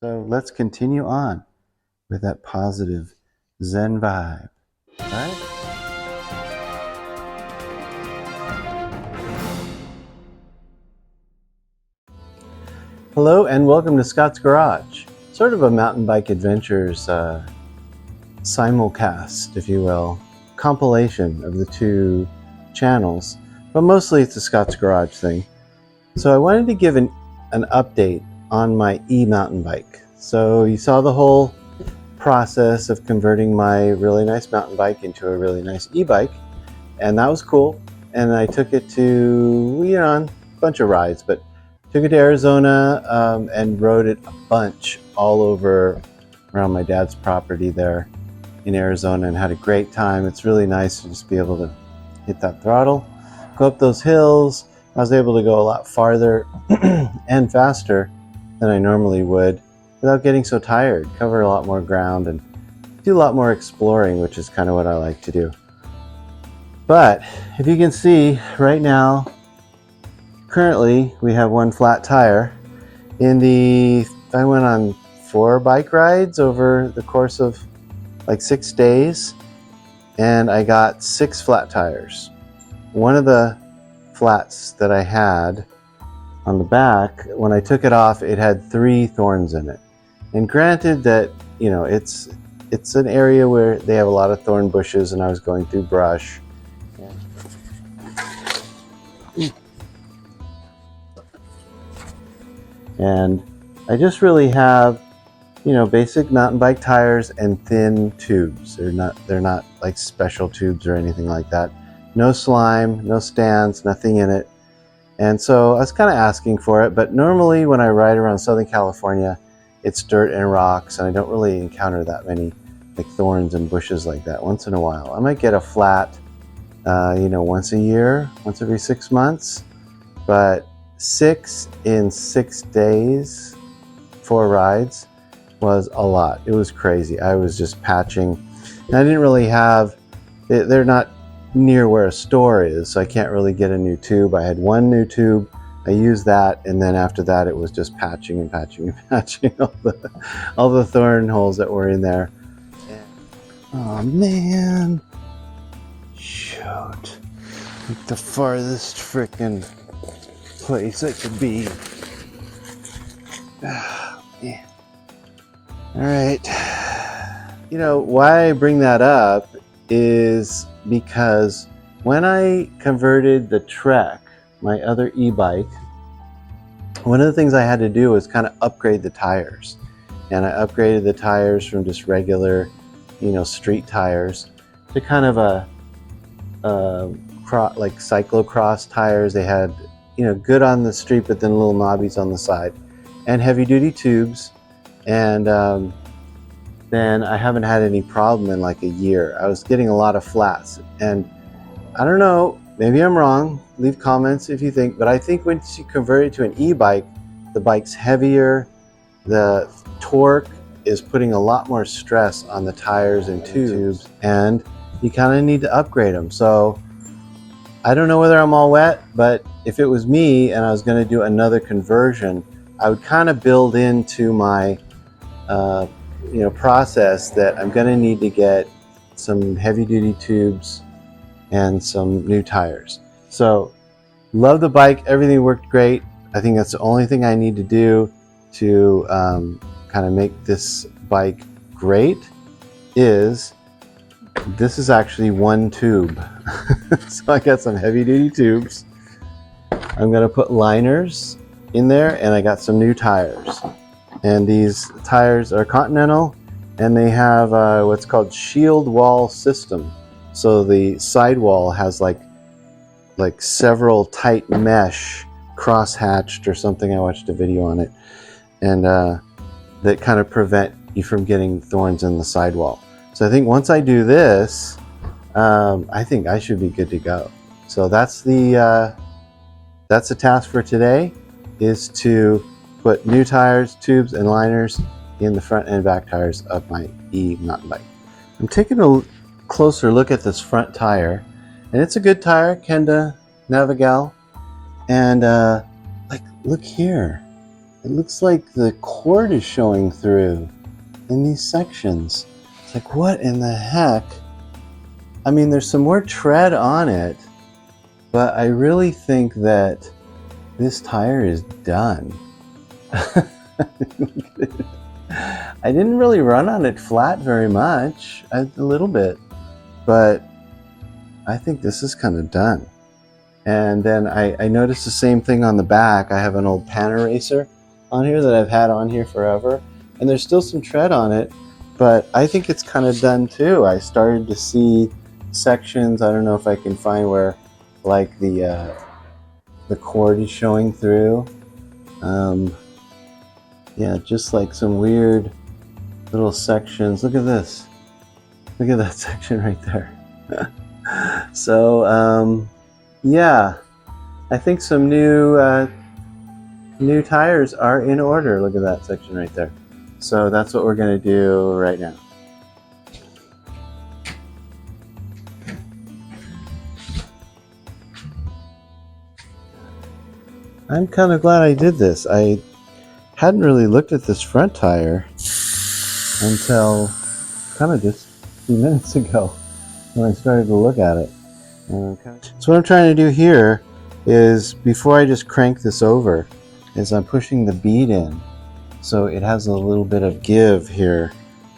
So let's continue on with that positive Zen vibe. All right? Hello and welcome to Scott's Garage. Sort of a mountain bike adventures simulcast, if you will, compilation of the two channels, but mostly it's a Scott's Garage thing. So I wanted to give an update on my e-mountain bike. So you saw the whole process of converting my really nice mountain bike into a really nice e-bike, and that was cool. And I took it to, on a bunch of rides, but took it to Arizona and rode it a bunch all over around my dad's property there in Arizona and had a great time. It's really nice to just be able to hit that throttle, go up those hills. I was able to go a lot farther and faster than I normally would without getting so tired, cover a lot more ground and do a lot more exploring, which is kind of what I like to do. But if you can see right now, currently we have one flat tire. I went on 4 bike rides over the course of like 6 days, and I got 6 flat tires. One of the flats that I had on the back, when I took it off, it had 3 thorns in it. And granted that, it's an area where they have a lot of thorn bushes, and I was going through brush. And I just really have, basic mountain bike tires and thin tubes. They're not like special tubes or anything like that. No slime, no stands, nothing in it. And so I was kind of asking for it, but normally when I ride around Southern California, it's dirt and rocks, and I don't really encounter that many like thorns and bushes like that. Once in a while, I might get a flat, once a year, once every 6 months, but 6 in 6 days, 4 rides was a lot. It was crazy. I was just patching, and I didn't really have, they're not near where a store is, so I can't really get a new tube. I had one new tube, I used that, and then after that it was just patching and patching and patching all the thorn holes that were in there. Oh man, shoot, like the farthest frickin' place I could be. Oh, man. All right, why I bring that up is because when I converted the Trek, my other e-bike, one of the things I had to do was kind of upgrade the tires. And I upgraded the tires from just regular, street tires to kind of like cyclocross tires. They had, good on the street, but then little knobbies on the side, and heavy duty tubes. And then I haven't had any problem in like a year. I was getting a lot of flats, and I don't know, maybe I'm wrong. Leave comments if you think, but I think once you convert it to an e-bike, the bike's heavier, the torque is putting a lot more stress on the tires and tubes, and you kind of need to upgrade them. So I don't know whether I'm all wet, but if it was me and I was going to do another conversion, I would kind of build into my process that I'm going to need to get some heavy duty tubes and some new tires. So love the bike, everything worked great. I think that's the only thing I need to do to kind of make this bike great. This is actually one tube. So I got some heavy duty tubes. I'm going to put liners in there, and I got some new tires. And these tires are Continental, and they have what's called shield wall system. So the sidewall has like several tight mesh cross-hatched or something. I watched a video on it, and that kind of prevent you from getting thorns in the sidewall. So I think once I do this, I think I should be good to go. So that's the task for today, is to put new tires, tubes, and liners in the front and back tires of my e-mountain bike. I'm taking a closer look at this front tire, and it's a good tire, Kenda Navigal, and look here, It looks like the cord is showing through in these sections. It's like, what in the heck? I mean, there's some more tread on it, but I really think that this tire is done. I didn't really run on it flat very much, a little bit, but I think this is kind of done. And then I noticed the same thing on the back. I have an old pan eraser on here that I've had on here forever, and there's still some tread on it, but I think it's kind of done too. I started to see sections, I don't know if I can find where like the cord is showing through. Yeah, just like some weird little sections. Look at this. Look at that section right there. So yeah, I think some new tires are in order. Look at that section right there. So that's what we're going to do right now. I'm kind of glad I did this. I hadn't really looked at this front tire until kind of just a few minutes ago when I started to look at it. So what I'm trying to do here is, before I just crank this over, is I'm pushing the bead in so it has a little bit of give here,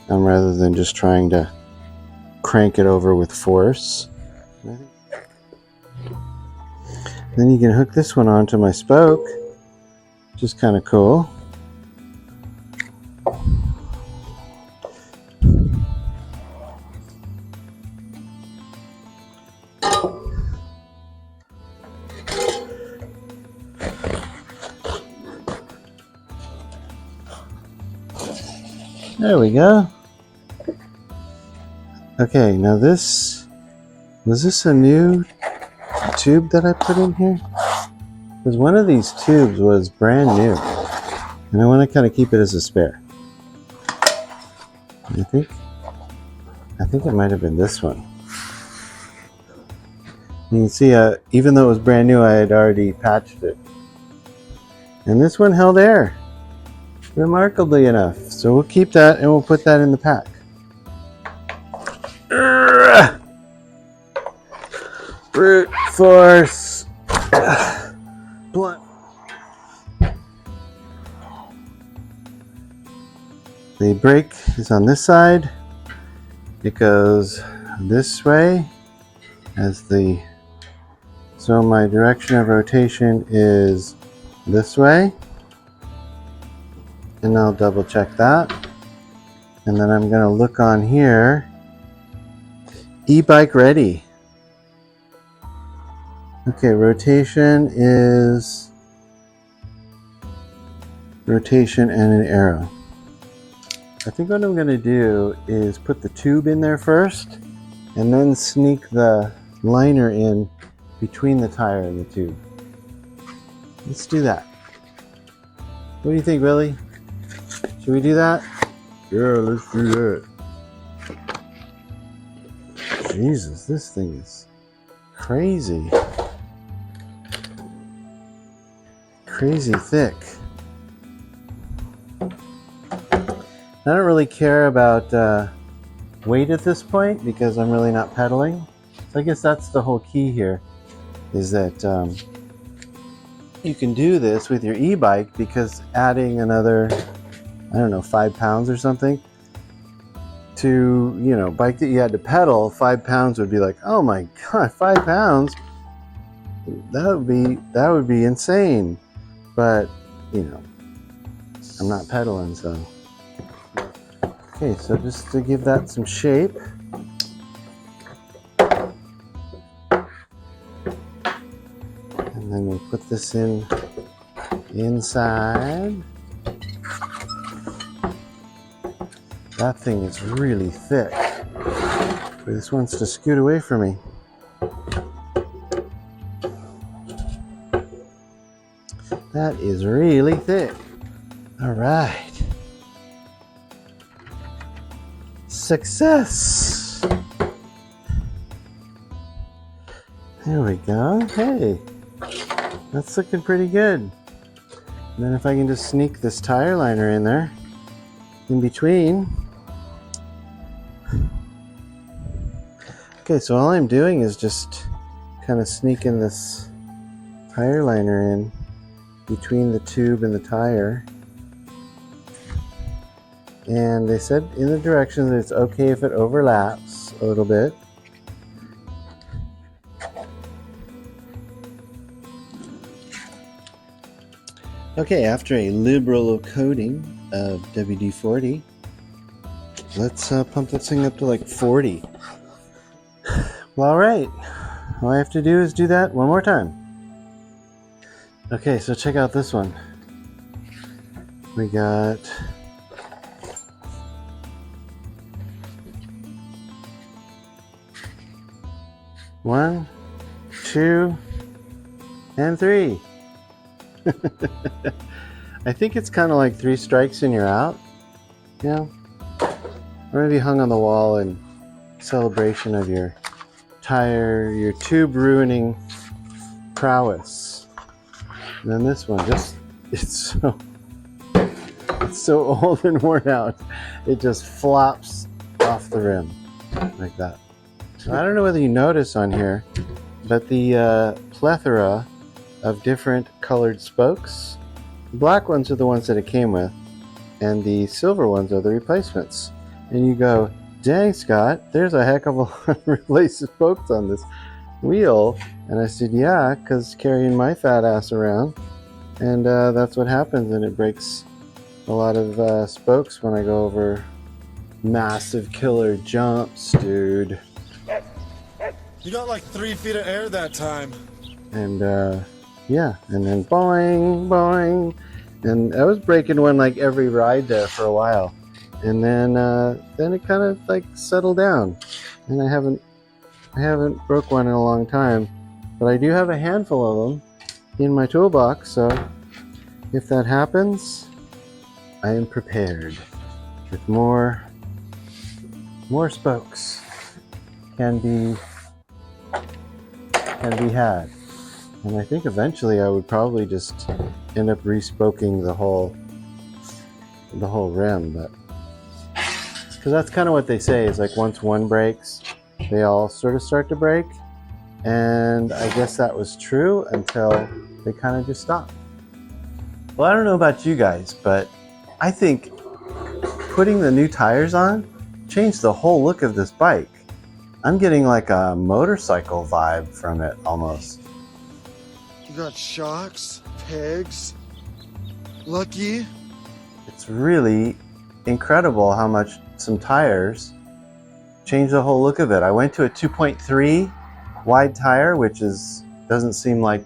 rather than just trying to crank it over with force. Then you can hook this one onto my spoke, which is kind of cool. There we go. Okay, now was this a new tube that I put in here? Because one of these tubes was brand new, and I want to kind of keep it as a spare. I think it might have been this one. You can see, even though it was brand new, I had already patched it. And this one held air, remarkably enough. So we'll keep that and we'll put that in the pack. Brute force. Blunt. The brake is on this side. It goes this way so my direction of rotation is this way. And I'll double check that. And then I'm going to look on here. E-bike ready. Okay, rotation is rotation and an arrow. I think what I'm going to do is put the tube in there first and then sneak the liner in between the tire and the tube. Let's do that. What do you think, Willie? Should we do that? Yeah, let's do that. Jesus, this thing is crazy. Crazy thick. I don't really care about weight at this point because I'm really not pedaling. So I guess that's the whole key here, is that you can do this with your e-bike, because adding another, I don't know, 5 pounds or something to, bike that you had to pedal, 5 pounds would be like, oh my God, 5 pounds? That would be insane. But, I'm not pedaling, so. Okay, so just to give that some shape. And then we'll put this inside. That thing is really thick. This wants to scoot away from me. That is really thick. All right. Success. There we go. Hey, that's looking pretty good. And then if I can just sneak this tire liner in there, in between. Okay, so all I'm doing is just kind of sneaking this tire liner in between the tube and the tire. And they said in the directions that it's okay if it overlaps a little bit. Okay, after a liberal coating of WD-40, let's pump this thing up to like 40. Well, all right. All I have to do is do that one more time. Okay, so check out this one. We got one, two, and three. I think it's kind of like 3 strikes and you're out. Yeah. Or maybe hung on the wall in celebration of your tube ruining prowess. And then this one, it's so old and worn out. It just flops off the rim like that. I don't know whether you notice on here, but the plethora of different colored spokes. The black ones are the ones that it came with, and the silver ones are the replacements. And you go, dang, Scott, there's a heck of a lot of replaced spokes on this wheel. And I said, yeah, because carrying my fat ass around, and that's what happens, and it breaks a lot of spokes when I go over massive killer jumps, dude. You got like 3 feet of air that time. And yeah, and then boing, boing, and I was breaking one like every ride there for a while, and then it kind of like settled down, and I haven't broke one in a long time, but I do have a handful of them in my toolbox, so if that happens, I am prepared with more spokes can be had. And I think eventually I would probably just end up respoking the whole rim, but because that's kind of what they say is like once one breaks, they all sort of start to break, and I guess that was true until they kind of just stopped. Well, I don't know about you guys, but I think putting the new tires on changed the whole look of this bike. I'm getting like a motorcycle vibe from it almost. You got shocks, pegs, lucky. It's really incredible how much some tires change the whole look of it. I went to a 2.3 wide tire, which doesn't seem like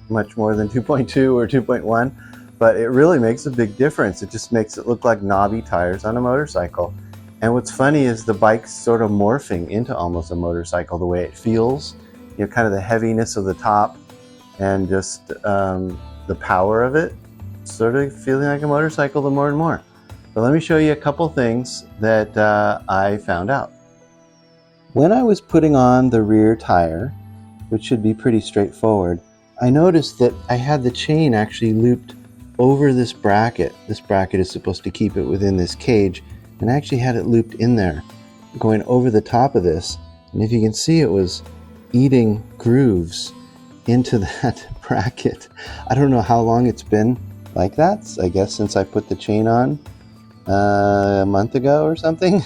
much more than 2.2 or 2.1, but it really makes a big difference. It just makes it look like knobby tires on a motorcycle. And what's funny is the bike's sort of morphing into almost a motorcycle, the way it feels, you know, kind of the heaviness of the top and just the power of it, sort of feeling like a motorcycle the more and more. But let me show you a couple things that I found out. When I was putting on the rear tire, which should be pretty straightforward, I noticed that I had the chain actually looped over this bracket. This bracket is supposed to keep it within this cage, and I actually had it looped in there, going over the top of this. And if you can see, it was eating grooves into that bracket. I don't know how long it's been like that. I guess since I put the chain on a month ago or something.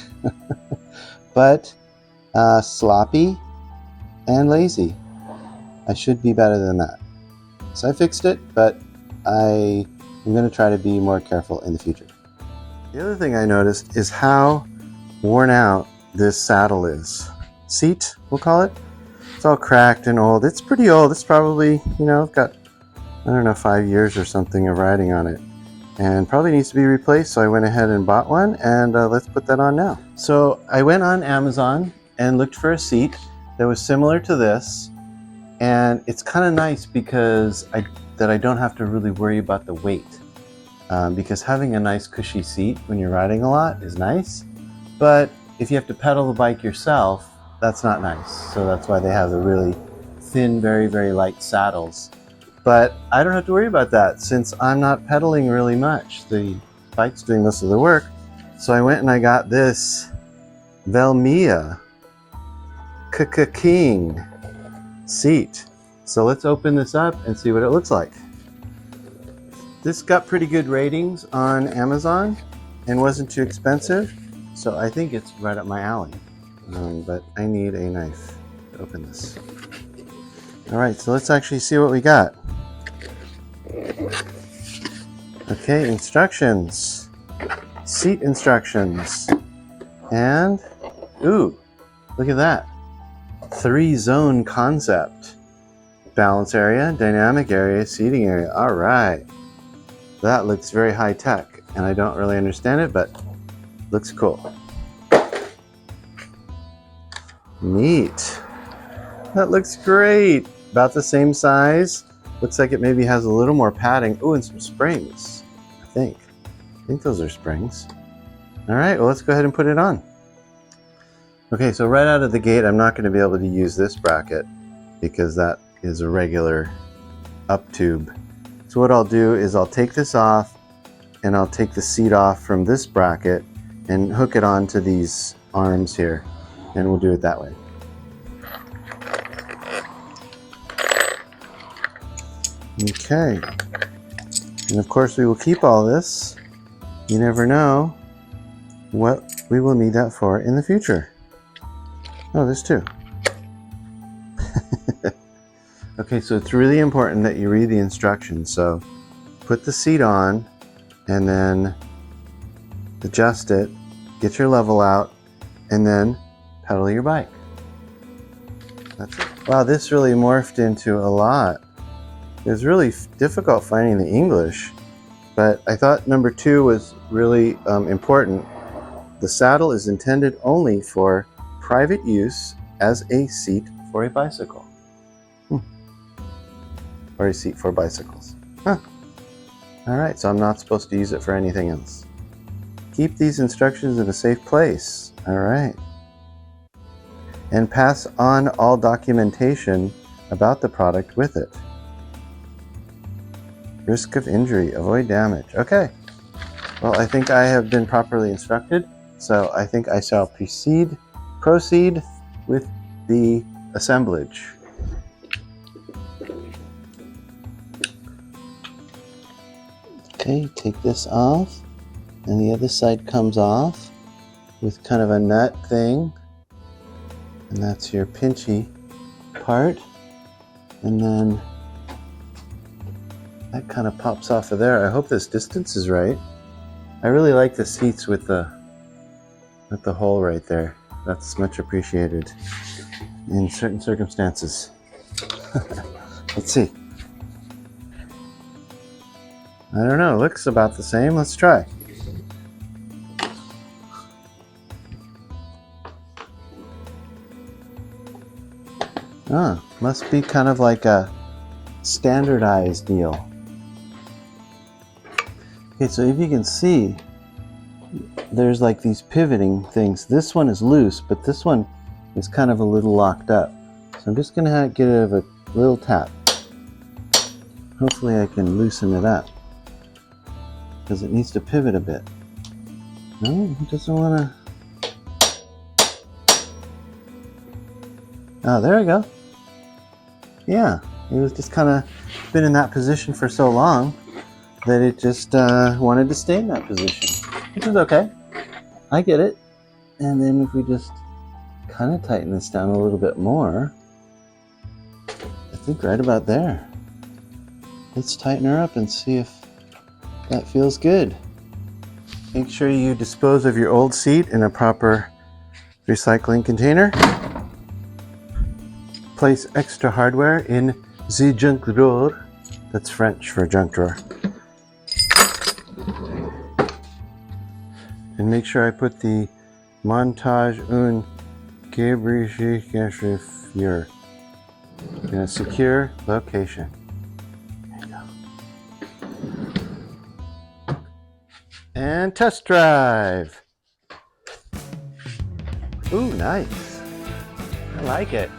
But sloppy and lazy. I should be better than that. So I fixed it, but I am going to try to be more careful in the future. The other thing I noticed is how worn out this saddle is. Seat, we'll call it. It's all cracked and old. It's pretty old. It's probably, you know, I've got, I don't know, 5 years or something of riding on it. And probably needs to be replaced, so I went ahead and bought one, and let's put that on now. So I went on Amazon and looked for a seat that was similar to this, and it's kind of nice because I don't have to really worry about the weight. Because having a nice cushy seat when you're riding a lot is nice, but if you have to pedal the bike yourself, that's not nice. So that's why they have the really thin, very, very light saddles But I don't have to worry about that since I'm not pedaling really much. The bike's doing most of the work. So I went and I got this Velmia King seat. So let's open this up and see what it looks like. This got pretty good ratings on Amazon and wasn't too expensive. So I think it's right up my alley. But I need a knife to open this. All right, so let's actually see what we got. Okay, instructions. Seat instructions. And, ooh, look at that. 3-zone concept. Balance area, dynamic area, seating area. All right. That looks very high tech, and I don't really understand it, but looks cool. Neat. That looks great. About the same size. Looks like it maybe has a little more padding. Oh, and some springs, I think. I think those are springs. All right, well, let's go ahead and put it on. Okay, so right out of the gate, I'm not going to be able to use this bracket because that is a regular up tube. So what I'll do is I'll take this off and I'll take the seat off from this bracket and hook it onto these arms here, and we'll do it that way. Okay, and of course we will keep all this. You never know what we will need that for in the future. Oh, there's two. Okay, so it's really important that you read the instructions. So put the seat on and then adjust it, get your level out, and then pedal your bike. That's it. Wow, this really morphed into a lot. It was really difficult finding the English, but I thought number 2 was really important. The saddle is intended only for private use as a seat for a bicycle. Or a seat for bicycles. Huh. All right, so I'm not supposed to use it for anything else. Keep these instructions in a safe place. All right. And pass on all documentation about the product with it. Risk of injury, avoid damage. Okay. Well, I think I have been properly instructed, so I think I shall proceed with the assemblage. Okay, take this off, and the other side comes off with kind of a nut thing, and that's your pinchy part, and then that kind of pops off of there. I hope this distance is right. I really like the seats with the hole right there. That's much appreciated in certain circumstances. Let's see. I don't know, it looks about the same. Let's try. Ah, must be kind of like a standardized deal. Okay, so if you can see, there's like these pivoting things. This one is loose, but this one is kind of a little locked up. So I'm just going to give it a little tap. Hopefully I can loosen it up, because it needs to pivot a bit. No, it doesn't want to. Oh, there we go. Yeah, it was just kind of been in that position for so long that it just wanted to stay in that position, which is okay. I get it. And then if we just kind of tighten this down a little bit more, I think right about there. Let's tighten her up and see if that feels good. Make sure you dispose of your old seat in a proper recycling container. Place extra hardware in the junk drawer. That's French for junk drawer. And make sure I put the montage un cabrifier in a secure location. There you go. And test drive. Ooh, nice. I like it.